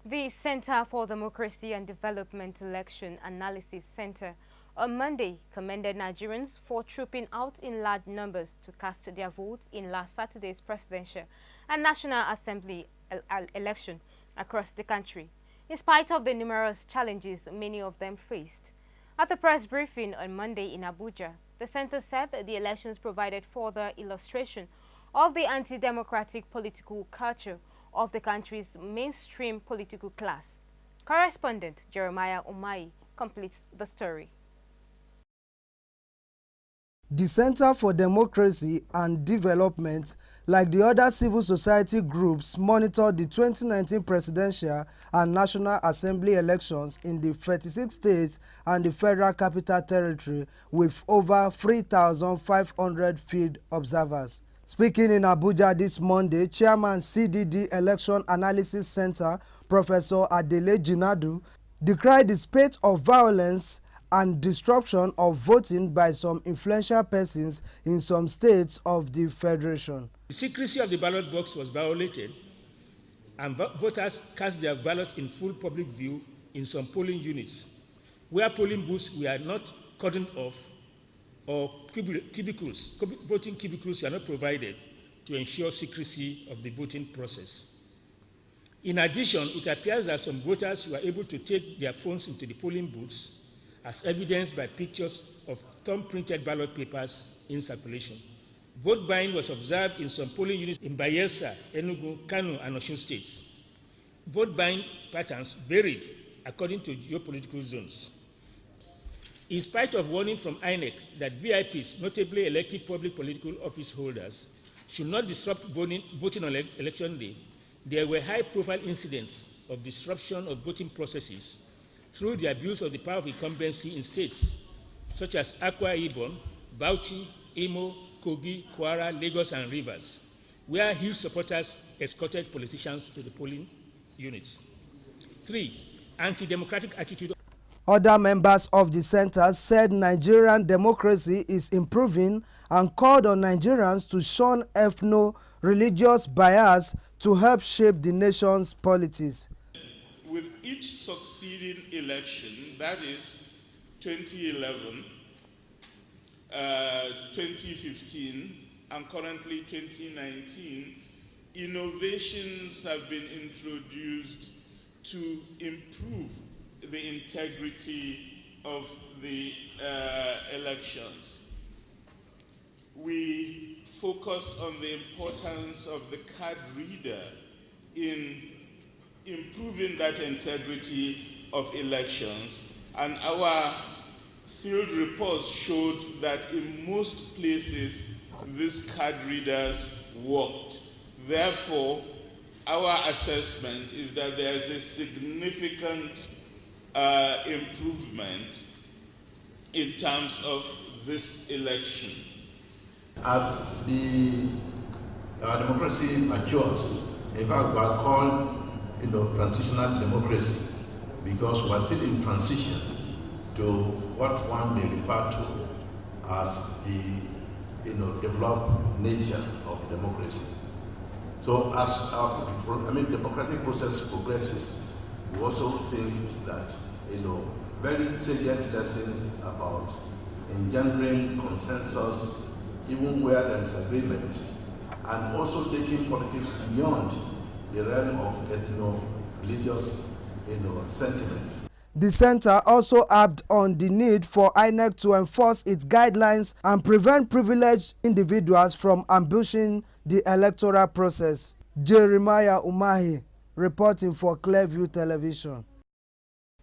The Center for Democracy and Development Election Analysis Center on Monday commended Nigerians for trooping out in large numbers to cast their votes in last Saturday's presidential and National Assembly election across the country, in spite of the numerous challenges many of them faced. At a press briefing on Monday in Abuja, the center said that the elections provided further illustration of the anti-democratic political culture of the country's mainstream political class. Correspondent Jeremiah Umai completes the story. The Center for Democracy and Development, like the other civil society groups, monitored the 2019 presidential and National Assembly elections in the 36 states and the Federal Capital Territory with over 3,500 field observers. Speaking in Abuja this Monday, Chairman CDD Election Analysis Center, Professor Adele Jinadu, decried the spate of violence and disruption of voting by some influential persons in some states of the Federation. The secrecy of the ballot box was violated, and voters cast their ballot in full public view in some polling units, where polling booths were not cordoned off or voting cubicles were not provided to ensure secrecy of the voting process. In addition, it appears that some voters were able to take their phones into the polling booths, as evidenced by pictures of thumb-printed ballot papers in circulation. Vote buying was observed in some polling units in Bayelsa, Enugu, Kano, and Osun states. Vote buying patterns varied according to geopolitical zones. In spite of warning from INEC that VIPs, notably elected public political office holders, should not disrupt voting on election day, there were high-profile incidents of disruption of voting processes through the abuse of the power of incumbency in states such as Akwa Ibom, Bauchi, Imo, Kogi, Kwara, Lagos, and Rivers, where huge supporters escorted politicians to the polling units. 3. Anti-democratic attitude. Other members of the center said Nigerian democracy is improving and called on Nigerians to shun ethno-religious bias to help shape the nation's politics. With each succeeding election, that is 2011, 2015, and currently 2019, innovations have been introduced to improve the integrity of the elections. We focused on the importance of the card reader in improving that integrity of elections, and our field reports showed that in most places these card readers worked. Therefore, our assessment is that there is a significant improvement in terms of this election. As our democracy matures, in fact, we are called transitional democracy, because we are still in transition to what one may refer to as the developed nature of democracy. So as our democratic process progresses, we also think that very salient lessons about engendering consensus even where there is agreement, and also taking politics beyond the realm of ethno-religious sentiment. The center also harped on the need for INEC to enforce its guidelines and prevent privileged individuals from ambushing the electoral process. Jeremiah Umahi, reporting for Clearview Television.